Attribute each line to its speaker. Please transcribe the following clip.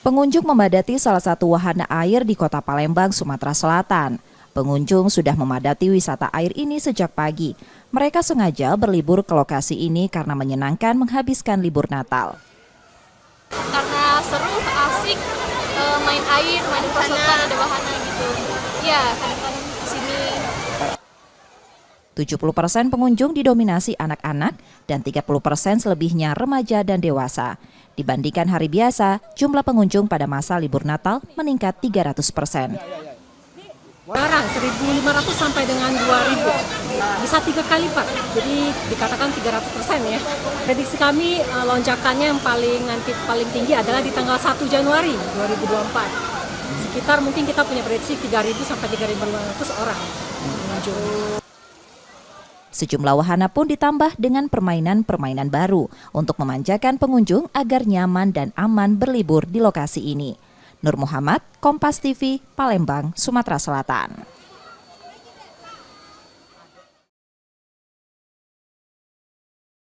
Speaker 1: Pengunjung memadati salah satu wahana air di Kota Palembang, Sumatera Selatan. Pengunjung sudah memadati wisata air ini sejak pagi. Mereka sengaja berlibur ke lokasi ini karena menyenangkan menghabiskan libur Natal.
Speaker 2: Karena seru, asik, main air, main perosotan, ada wahana gitu. Ya, kadang-kadang di sini.
Speaker 1: 70% pengunjung didominasi anak-anak dan 30% selebihnya remaja dan dewasa. Dibandingkan hari biasa, jumlah pengunjung pada masa libur Natal meningkat 300%.
Speaker 3: Sekarang 1.500 sampai dengan 2.000, bisa 3 kali Pak, jadi dikatakan 300% ya. Prediksi kami lonjakannya yang paling tinggi adalah di tanggal 1 Januari 2024. Sekitar mungkin kita punya prediksi 3.000 sampai 3.500 orang pengunjung.
Speaker 1: Sejumlah wahana pun ditambah dengan permainan-permainan baru untuk memanjakan pengunjung agar nyaman dan aman berlibur di lokasi ini. Nur Muhammad, Kompas TV, Palembang, Sumatera Selatan.